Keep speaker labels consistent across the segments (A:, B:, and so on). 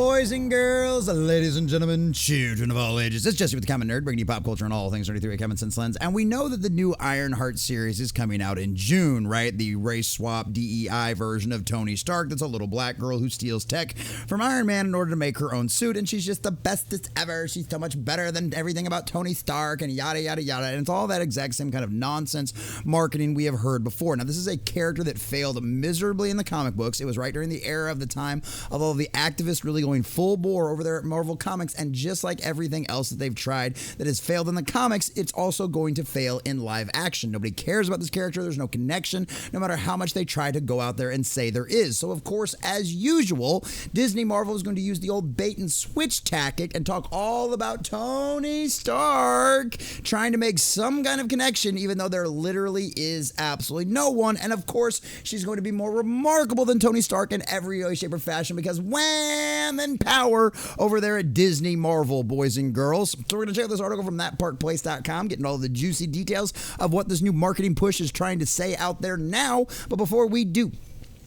A: Boys and girls, ladies and gentlemen, children of all ages, it's Jesse with the Common Nerd, bringing you pop culture and all things nerdy through a common sense lens. And we know that the new Ironheart series is coming out in June, right? The race swap DEI version of Tony Stark that's a little black girl who steals tech from Iron Man in order to make her own suit, and she's just the bestest ever. She's so much better than everything about Tony Stark and yada, yada, yada. And it's all that exact same kind of nonsense marketing we have heard before. Now, this is a character that failed miserably in the comic books. It was right during the era of the time of all the activists really going full bore over there at Marvel Comics, and just like everything else that they've tried that has failed in the comics, it's also going to fail in live action. Nobody cares about this character. There's no connection, no matter how much they try to go out there and say there is. So, of course, as usual, Disney Marvel is going to use the old bait and switch tactic and talk all about Tony Stark trying to make some kind of connection, even though there literally is absolutely no one. And, of course, she's going to be more remarkable than Tony Stark in every way, shape, or fashion, because wham and power over there at Disney Marvel, boys and girls. So we're going to check out this article from thatparkplace.com, getting all the juicy details of what this new marketing push is trying to say out there now. But before we do,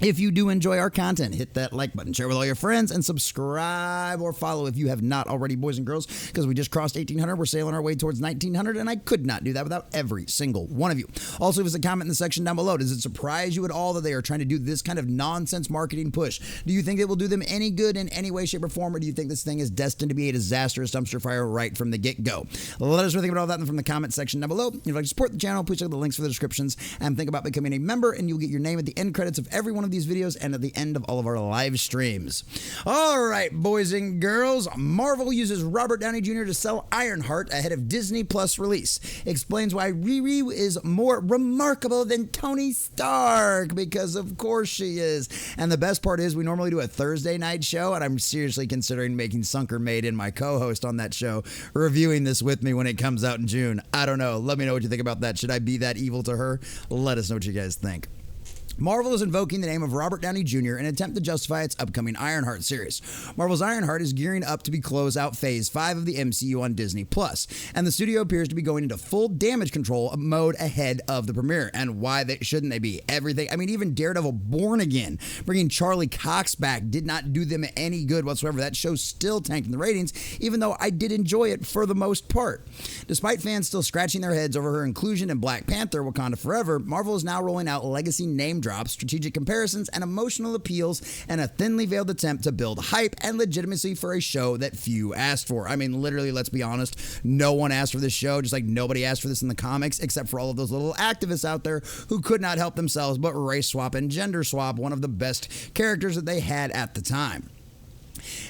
A: if you do enjoy our content, hit that like button, share with all your friends, and subscribe or follow if you have not already, boys and girls, because we just crossed 1,800. We're sailing our way towards 1,900, and I could not do that without every single one of you. Also, leave us a comment in the section down below. Does it surprise you at all that they are trying to do this kind of nonsense marketing push? Do you think it will do them any good in any way, shape, or form, or do you think this thing is destined to be a disastrous dumpster fire right from the get-go? Let us know think about all that from the comment section down below. If you'd like to support the channel, please check out the links for the descriptions, and think about becoming a member, and you'll get your name at the end credits of every one of these videos and at the end of all of our live streams. All right, boys and girls, Marvel uses Robert Downey Jr. to sell Ironheart ahead of Disney Plus release. Explains why Riri is more remarkable than Tony Stark, because of course she is. And the best part is we normally do a Thursday night show, and I'm seriously considering making Sunker Maiden my co-host on that show, reviewing this with me when it comes out in June. I don't know. Let me know what you think about that. Should I be that evil to her? Let us know what you guys think. Marvel is invoking the name of Robert Downey Jr. in an attempt to justify its upcoming Ironheart series. Marvel's Ironheart is gearing up to be close-out Phase 5 of the MCU on Disney+, and the studio appears to be going into full damage control mode ahead of the premiere. And why shouldn't they be? Everything. I mean, even Daredevil Born Again, bringing Charlie Cox back, did not do them any good whatsoever. That show still tanked in the ratings, even though I did enjoy it for the most part. Despite fans still scratching their heads over her inclusion in Black Panther: Wakanda Forever, Marvel is now rolling out legacy name drops, strategic comparisons, and emotional appeals, and a thinly veiled attempt to build hype and legitimacy for a show that few asked for. I mean, literally, let's be honest, no one asked for this show, just like nobody asked for this in the comics, except for all of those little activists out there who could not help themselves but race swap and gender swap one of the best characters that they had at the time.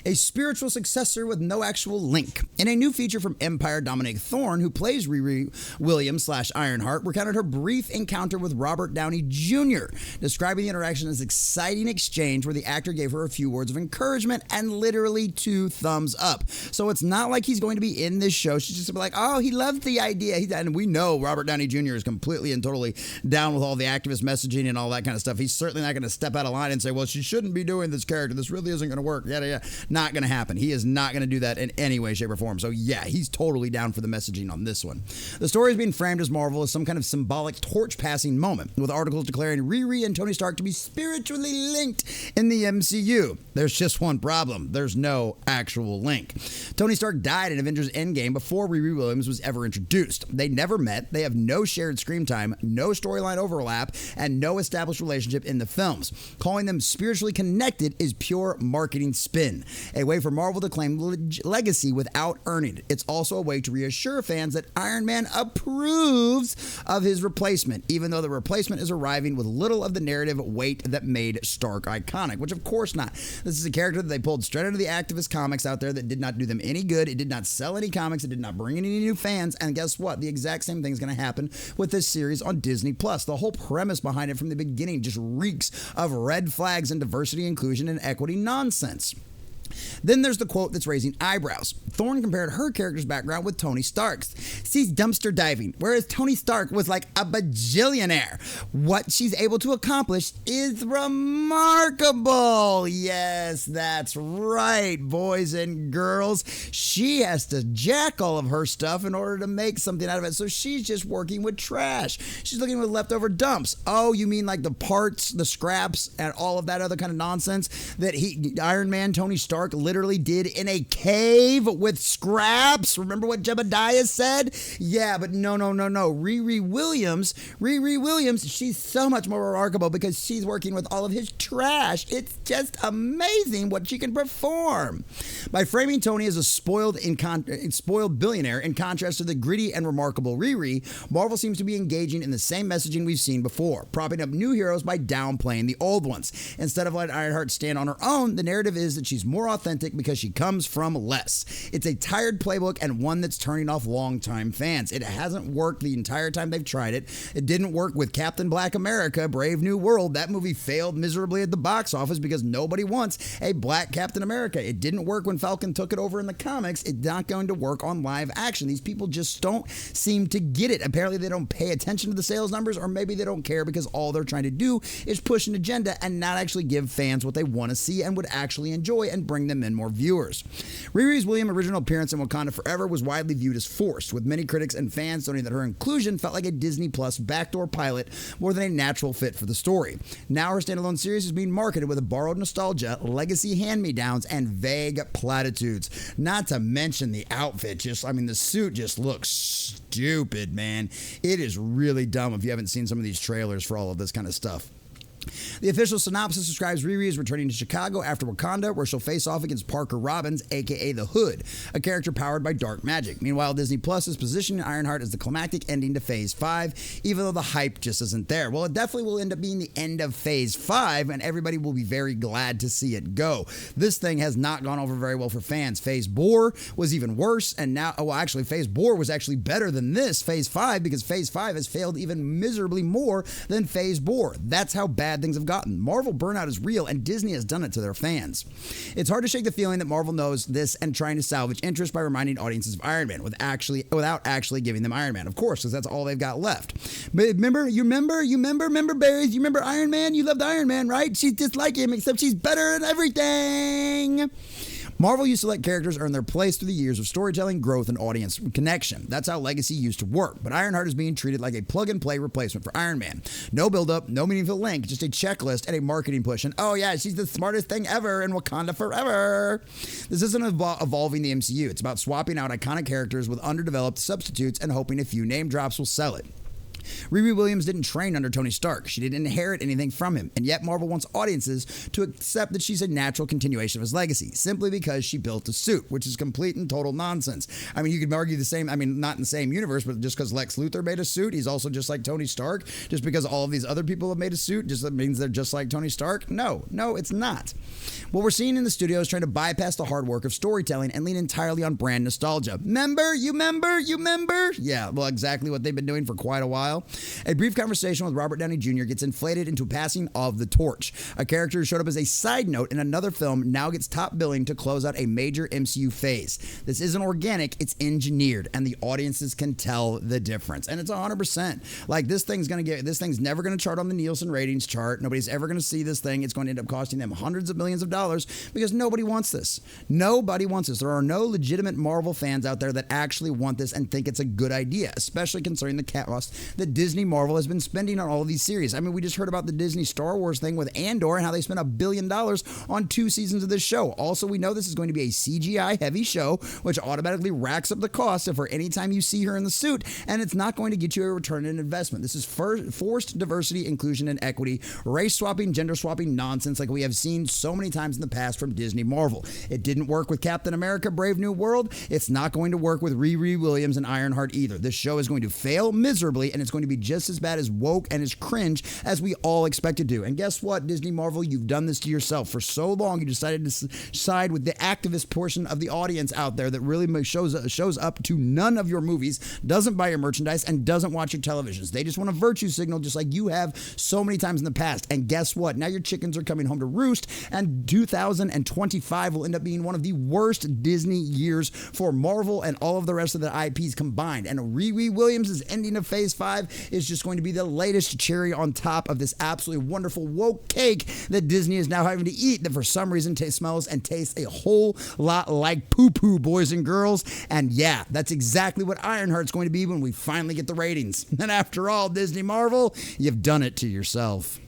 A: A spiritual successor with no actual link. In a new feature from Empire, Dominic Thorne, who plays Riri Williams / Ironheart, recounted her brief encounter with Robert Downey Jr., describing the interaction as an exciting exchange where the actor gave her a few words of encouragement and literally 2 thumbs up. So it's not like he's going to be in this show. She's just like, oh, he loves the idea. And we know Robert Downey Jr. is completely and totally down with all the activist messaging and all that kind of stuff. He's certainly not going to step out of line and say, well, she shouldn't be doing this character. This really isn't going to work. Yada, yada. Not going to happen. He is not going to do that in any way, shape, or form. So yeah, he's totally down for the messaging on this one. The story is being framed as Marvel as some kind of symbolic torch-passing moment, with articles declaring Riri and Tony Stark to be spiritually linked in the MCU. There's just one problem. There's no actual link. Tony Stark died in Avengers Endgame before Riri Williams was ever introduced. They never met. They have no shared screen time, no storyline overlap, and no established relationship in the films. Calling them spiritually connected is pure marketing spin. A way for Marvel to claim legacy without earning it. It's also a way to reassure fans that Iron Man approves of his replacement, even though the replacement is arriving with little of the narrative weight that made Stark iconic, which of course not. This is a character that they pulled straight out of the activist comics out there that did not do them any good. It did not sell any comics. It did not bring in any new fans. And guess what? The exact same thing is going to happen with this series on Disney+. The whole premise behind it from the beginning just reeks of red flags and diversity, inclusion, and equity nonsense. Then there's the quote that's raising eyebrows. Thorne compared her character's background with Tony Stark's. She's dumpster diving, whereas Tony Stark was like a bajillionaire. What she's able to accomplish is remarkable. Yes, that's right, boys and girls. She has to jack all of her stuff in order to make something out of it, so she's just working with trash. She's looking with leftover dumps. Oh, you mean like the parts, the scraps, and all of that other kind of nonsense that Iron Man, Tony Stark, Stark literally did in a cave with scraps. Remember what Jebediah said? Yeah, but no. Riri Williams, she's so much more remarkable because she's working with all of his trash. It's just amazing what she can perform. By framing Tony as a spoiled billionaire in contrast to the gritty and remarkable Riri, Marvel seems to be engaging in the same messaging we've seen before, propping up new heroes by downplaying the old ones. Instead of letting Ironheart stand on her own, the narrative is that she's more authentic because she comes from less. It's a tired playbook and one that's turning off longtime fans. It hasn't worked the entire time they've tried it. It didn't work with Captain Black America, Brave New World. That movie failed miserably at the box office because nobody wants a black Captain America. It didn't work when Falcon took it over in the comics. It's not going to work on live action. These people just don't seem to get it. Apparently they don't pay attention to the sales numbers, or maybe they don't care because all they're trying to do is push an agenda and not actually give fans what they want to see and would actually enjoy and bring them in more viewers. Riri Williams' original appearance in Wakanda Forever was widely viewed as forced, with many critics and fans noting that her inclusion felt like a Disney Plus backdoor pilot more than a natural fit for the story. Now her standalone series is being marketed with a borrowed nostalgia, legacy hand-me-downs, and vague platitudes. Not to mention the outfit. The suit just looks stupid, man. It is really dumb if you haven't seen some of these trailers for all of this kind of stuff. The official synopsis describes Riri as returning to Chicago after Wakanda, where she'll face off against Parker Robbins, aka the Hood, a character powered by dark magic. Meanwhile, Disney Plus is positioning Ironheart as the climactic ending to Phase 5, even though the hype just isn't there. Well, it definitely will end up being the end of Phase 5, and everybody will be very glad to see it go. This thing has not gone over very well for fans. Phase Bore was even worse, and now, Phase Bore was actually better than this, Phase 5, because Phase 5 has failed even miserably more than Phase Bore. That's how bad things have gotten. Marvel burnout is real, and Disney has done it to their fans. It's hard to shake the feeling that Marvel knows this and trying to salvage interest by reminding audiences of Iron Man without actually giving them Iron Man, of course, because that's all they've got left. But remember, Berries, you remember Iron Man? You loved Iron Man, right? She's just like him, except she's better at everything. Marvel used to let characters earn their place through the years of storytelling, growth, and audience connection. That's how Legacy used to work, but Ironheart is being treated like a plug-and-play replacement for Iron Man. No build-up, no meaningful link, just a checklist and a marketing push, and oh yeah, she's the smartest thing ever in Wakanda Forever. This isn't evolving the MCU. It's about swapping out iconic characters with underdeveloped substitutes and hoping a few name drops will sell it. Riri Williams didn't train under Tony Stark. She didn't inherit anything from him, and yet Marvel wants audiences to accept that she's a natural continuation of his legacy, simply because she built a suit, which is complete and total nonsense. You could argue the same, not in the same universe, but just because Lex Luthor made a suit, he's also just like Tony Stark. Just because all of these other people have made a suit, just that means they're just like Tony Stark? No, it's not. What we're seeing in the studio is trying to bypass the hard work of storytelling and lean entirely on brand nostalgia. You remember? Yeah, well, exactly what they've been doing for quite a while. A brief conversation with Robert Downey Jr. gets inflated into passing of the torch. A character who showed up as a side note in another film now gets top billing to close out a major MCU phase. This isn't organic, it's engineered, and the audiences can tell the difference. And it's 100%. This thing's never going to chart on the Nielsen ratings chart. Nobody's ever going to see this thing. It's going to end up costing them hundreds of millions of dollars because nobody wants this. Nobody wants this. There are no legitimate Marvel fans out there that actually want this and think it's a good idea, especially considering the cost that Disney Marvel has been spending on all of these series. We just heard about the Disney Star Wars thing with Andor and how they spent $1 billion on 2 seasons of this show. Also, we know this is going to be a CGI heavy show, which automatically racks up the cost for any time you see her in the suit, and it's not going to get you a return on investment. This is forced diversity, inclusion, and equity, race swapping, gender swapping nonsense like we have seen so many times in the past from Disney Marvel. It didn't work with Captain America, Brave New World. It's not going to work with Riri Williams and Ironheart either. This show is going to fail miserably, and it's going to be just as bad as woke and as cringe as we all expected to. And guess what, Disney Marvel? You've done this to yourself. For so long, you decided to side with the activist portion of the audience out there that really shows up to none of your movies, doesn't buy your merchandise, and doesn't watch your televisions. They just want a virtue signal just like you have so many times in the past. And guess what? Now your chickens are coming home to roost, and 2025 will end up being one of the worst Disney years for Marvel and all of the rest of the IPs combined. And Riri Williams' ending of Phase 5 is just going to be the latest cherry on top of this absolutely wonderful woke cake that Disney is now having to eat that for some reason smells and tastes a whole lot like poo-poo, boys and girls. And yeah, that's exactly what Ironheart's going to be when we finally get the ratings. And after all, Disney Marvel, you've done it to yourself.